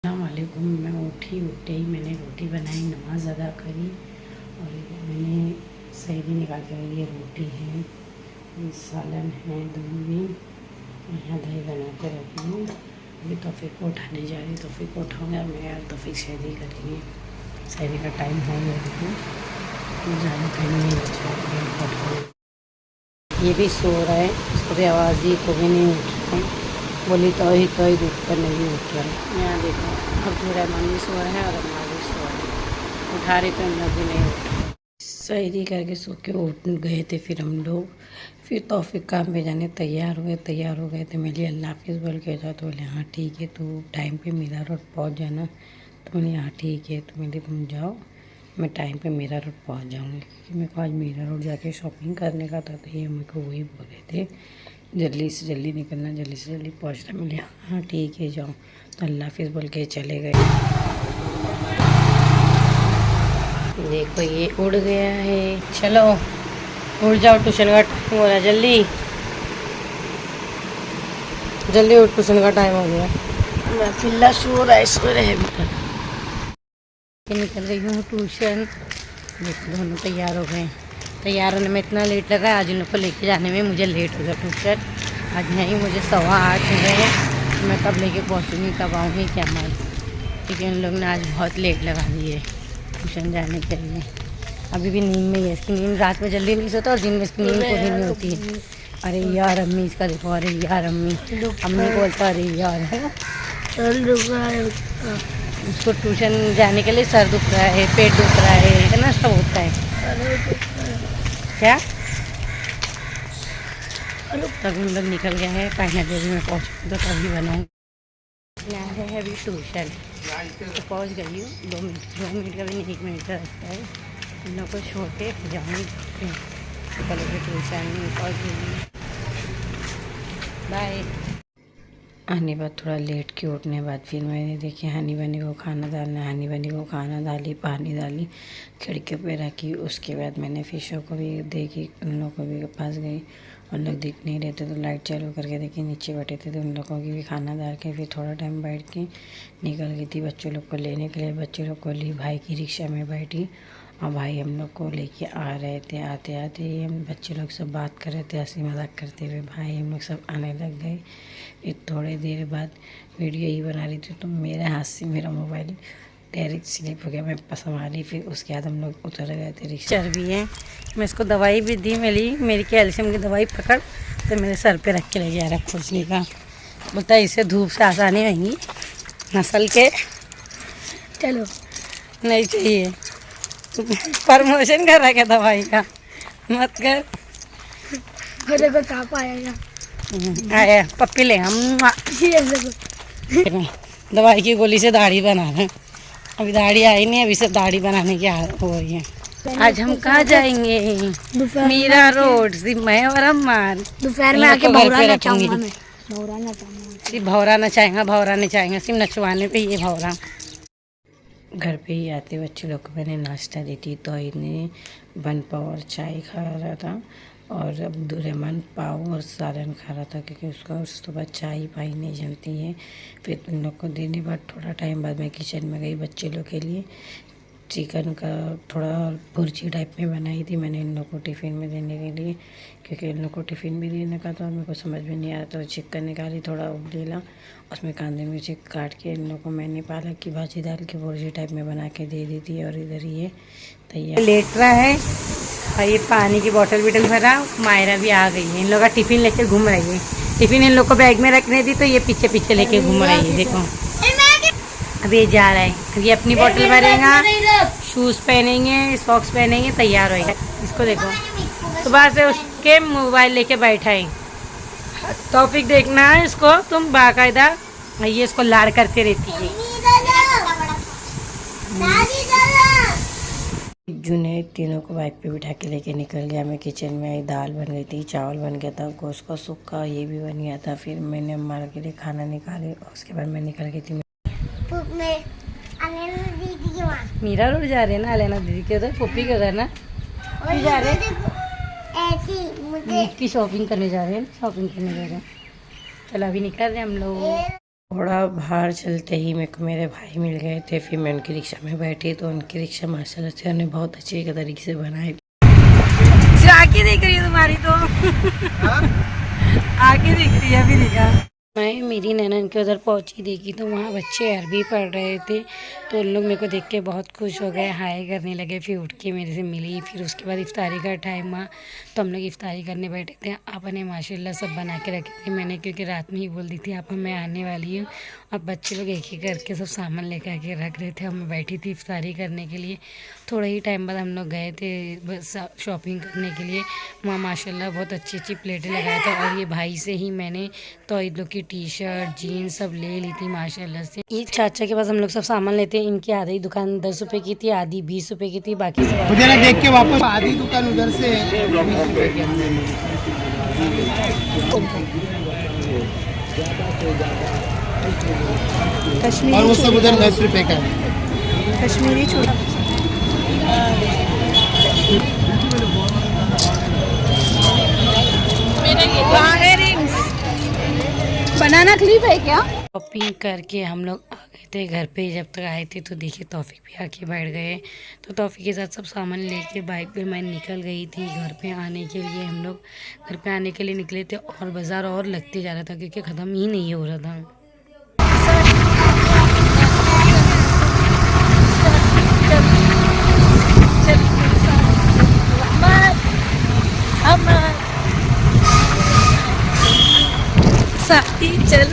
अस्सलामुअलैकुम। मैं उठते ही मैंने रोटी बनाई, नमाज़ अदा करी और मैंने सहरी निकाल कर ये रोटी है, ये सालन है, दूध में यहाँ दही बना के रखी हूँ। अभी तौफीक को उठाने जा रही, तौफीक को उठाऊँगा मैं और तौफीक सहरी करेंगे। सहरी का टाइम हो गया, देखो ज़्यादा टाइम नहीं बचा। ये भी सो रहा है, इसको भी आवाज़ दी तो भी नहीं उठ रहा है। बोली तो ही दूध पर नहीं उठ रहा है। यहाँ देखो अब्दुल रहमान भी सो रहा है और अम्मा भी सो रहे हैं। उठा रही तो हम लोग भी नहीं उठ रहे। सहरी करके सो के उठ गए थे फिर हम लोग। फिर तौफीक काम पे जाने तैयार हो गए थे। मैं अल्लाह हाफिज़ बोल के जाओ तो बोले हाँ ठीक है, तो टाइम पे मीरा रोड पहुँच जाना। तो बोले हाँ ठीक है, तो मैंने तुम जाओ, मैं टाइम पे मीरा रोड पहुँच जाऊँगी, क्योंकि मेरे को आज मीरा रोड जाके शॉपिंग करने का था। तो ये मेरे को वही बोले थे जल्दी से जल्दी निकलना, जल्दी से जल्दी पहुँचना। मिले हाँ ठीक है जाओ, तो अल्लाह हाफिज़ बोल के चले गए। देखो ये उड़ गया है, चलो उड़ जाओ, ट्यूशन का टाइम हो रहा है, जल्दी जल्दी उठ, ट्यूशन का टाइम हो गया। मैं पिल्ला सो रहा है, सो रहे निकल रही हूँ ट्यूशन। देखो दोनों तैयार हो गए। तैयार होने में इतना लेट लगा, आज इन लोग को लेके जाने में मुझे लेट हो गया ट्यूशन। आज नहीं, मुझे 8:15 हो गए हैं। मैं कब लेके पहुँचूँगी, कब आऊँगी क्या मालूम, क्योंकि उन लोग ने आज बहुत लेट लगा दी है ट्यूशन जाने के लिए। अभी भी नींद में ही है, इसकी नींद रात में जल्दी नहीं सोता और दिन में इसकी नींद पूरी नहीं होती है। अरे यार अम्मी, इसका देखो, अरे यार अम्मी बोलता अरे यार है। उसको ट्यूशन जाने के लिए सर दुख रहा है, पेट दुख रहा है ना, सब होता है। क्या तब हम लोग निकल गए हैं, फाइनली अभी मैं पहुँच तो तभी बनाऊँ। यहाँ है अभी ट्यूशन, तो पहुँच गई हूँ। 2 मिनट का भी नहीं, 1 मिनट का रास्ता है। इन लोग को छोड़ के जाऊँगी ट्यूशन में, पहुँच गई। बाय। हनी बाद थोड़ा लेट के उठने के बाद फिर मैंने देखी हनी बनी को खाना डालना, हनी बनी को खाना डाली, पानी डाली, खिड़की पे रखी। उसके बाद मैंने फिशों को भी देखी, उन लोगों को भी पास गई। उन लोग दिख नहीं रहे थे तो लाइट चालू करके देखी, नीचे बैठे थे तो उन लोगों की भी खाना डाल के फिर थोड़ा टाइम बैठ के निकल गई थी बच्चों लोग को लेने के लिए। बच्चों लोग को ली, भाई की रिक्शा में बैठी और भाई हम लोग को लेके आ रहे थे। आते आते हम बच्चे लोग सब बात कर रहे थे, हंसी मजाक करते हुए भाई हम लोग सब आने लग गए। फिर थोड़ी देर बाद वीडियो ही बना रही थी तो मेरे हाथ से मेरा मोबाइल डायरेक्ट स्लिप हो गया, मैं संभाली। फिर उसके बाद हम लोग उतर गए थे रिक्शा। चर्बी है, मैं इसको दवाई भी दी, मेरी कैल्शियम की दवाई पकड़ तो मेरे सर पे रख के ले गया रहा खुजली का। बोलता है इससे धूप से आसानी आएंगी नस्ल के। चलो नहीं चाहिए, प्रमोशन कर रहा क्या दवाई का, मत कर। आया पप्पी ले हम दवाई की गोली से दाढ़ी बना रहे हैं। अभी दाढ़ी आई नहीं, अभी से दाढ़ी बनाने की हो रही है। आज हम कहाँ जाएंगे? मीरा रोड। सिर्फ मैं और अम्मा दोपहर में आके भौरा नचाएंगे, भौरा नचाएंगे सिर्फ नचवाने पे। ये भौरा घर पे ही आते बच्चे लोग को मैंने नाश्ता दी थी, तो इन्हें बन पाव और चाय खा रहा था और अब्दुल रहमान पाव और सालन खा रहा था, क्योंकि उसका उस तो बाद चाय पाई नहीं जमती है। फिर उन लोग को देने बाद थोड़ा टाइम बाद मैं किचन में गई बच्चे लोग के लिए। चिकन का थोड़ा भुर्जी टाइप में बनाई थी मैंने इन लोग को टिफ़िन में देने के लिए, क्योंकि इन लोग को टिफ़िन भी देने का था और मेरे को समझ में नहीं आ रहा। तो चिकन निकाली, थोड़ा उबलेला, उसमें कांदे मिर्ची काट के इन लोग को मैंने पालक की भाजी डाल के भुर्जी टाइप में बना के दे दी थी। और इधर ये तैयार लेट रहा है और ये पानी की बोतल भरा। मायरा भी आ गई है, इन लोग का टिफ़िन लेके घूम रही है। टिफ़िन इन लोग को बैग में रखने दी तो ये पीछे पीछे लेके घूम रही है। देखो अभी ये जा रहा है, अभी अपनी बोतल भरेगा, शूज़ पहनेंगे, सॉक्स पहनेंगे, तैयार होएगा। इसको देखो सुबह से उसके मोबाइल लेके बैठा है। टॉपिक देखना है इसको, तुम बाकायदा ये इसको लाड़ करते रहती है। जुनैद तीनों को बाइक पे बिठा के लेके निकल गया। मैं किचन में आई, दाल बन गई थी, चावल बन गया था, गोश्त का सुक्का ये भी बन गया था। फिर मैंने अम्मा के लिए खाना निकाले, उसके बाद मैं निकल गई थी। मीरा रोड जा रहे हैं ना, लेना दीदी के उधर, पुप्पी के उधर ना जा रहे हैं, की शॉपिंग करने जा रहे हैं, शॉपिंग करने जा रहे हैं। चलो अभी निकल रहे हैं हम लोग। थोड़ा बाहर चलते ही मेरे को मेरे भाई मिल गए थे, फिर मैं उनकी रिक्शा में बैठी तो उनकी रिक्शा माशाल्लाह से उन्हें बहुत अच्छे तरीके से बनाई। आगे देख रही है तुम्हारी तो आगे दिख रही है, अभी दिखा। मैं मेरी नैनन के उधर पहुंची देखी तो वहाँ बच्चे अरबी पढ़ रहे थे, तो उन लोग मेरे को देख के बहुत खुश हो गए, हाय करने लगे, फिर उठ के मेरे से मिली। फिर उसके बाद इफ्तारी का टाइम हुआ तो हम लोग इफ्तारी करने बैठे थे। आपने माशाल्लाह सब बना के रखे थे मैंने, क्योंकि रात में ही बोल दी थी आप मैं आने वाली हूँ। अब बच्चे लोग एक एक करके सब सामान लेकर के रख रहे थे, मैं बैठी थी इफ्तारी करने के लिए। थोड़ा ही टाइम बाद हम लोग गए थे बस शॉपिंग करने के लिए। वहाँ माशाल्लाह बहुत अच्छी अच्छी प्लेटें लगाया था, और ये भाई से ही मैंने तो इन लोग की टी शर्ट जीन्स सब ले ली थी माशाल्लाह से। ये चाचा के पास हम लोग सब सामान लेते हैं। इनकी आधी दुकान 10 रुपए की थी, आधी 20 रुपए की थी, बाकी सब मुझे ना देख के वापस आधी दुकान उधर से कश्मीरी और वो सब उधर 10 रुपए का है। कश्मीरी छोटा बनाना क्लिप है क्या? शॉपिंग करके हम लोग आ गए थे घर पे। जब तक आए थे तो देखिए तौफीक भी आके बैठ गए, तो तौफीक के साथ सब सामान लेके बाइक पे मैं निकल गई थी घर पे आने के लिए। हम लोग घर पे आने के लिए निकले थे और बाज़ार और लगते जा रहा था क्योंकि ख़त्म ही नहीं हो रहा था। साथी चल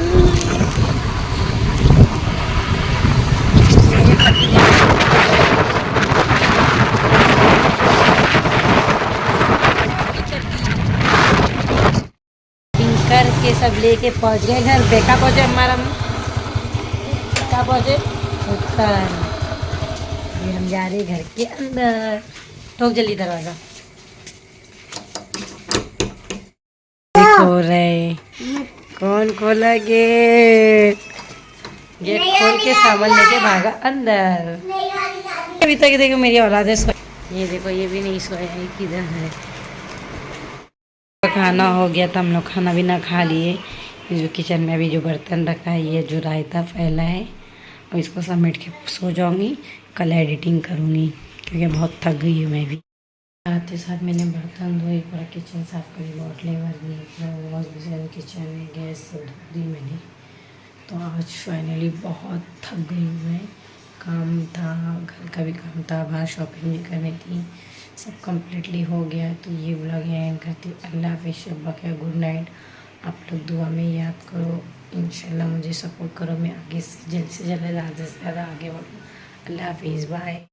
करके सब लेके पहुंच गए घर पे। कहाँ पहुँचे हमारा, कहाँ पहुँचे ऊपर। अभी हम जा रहे घर के अंदर। ठोक जल्दी दरवाज़ा। खो रहे, कौन खोला गेट? गेट खोल के सामान लेके भागा अंदर। अभी तक देखो मेरी औलाद है, ये देखो ये भी नहीं सोया है, किधर है। खाना हो गया था, हम लोग खाना भी ना खा लिए। जो किचन में अभी जो बर्तन रखा है, ये जो रायता फैला है, और इसको समेट के सो जाऊंगी। कल एडिटिंग करूँगी क्योंकि बहुत थक गई हूँ मैं भी। साथ ही साथ मैंने बर्तन धोए, पूरा किचन साफ़ करी, बोतलें भरी, पूरा वॉश बेसिन किचन में गैस सब धो दी मैंने। तो आज फाइनली बहुत थक गई हूँ मैं। काम था, घर का भी काम था, बाहर शॉपिंग भी करनी थी, सब कम्प्लीटली हो गया। तो ये व्लॉग एंड करती। अल्लाह हाफ़िज़, शब्बा का गुड नाइट। आप लोग दुआ में याद करो, इंशाल्लाह मुझे सपोर्ट करो, मैं आगे से जल्द ज़्यादा आगे बढ़ूँ। अल्लाह हाफ़िज़, बाय।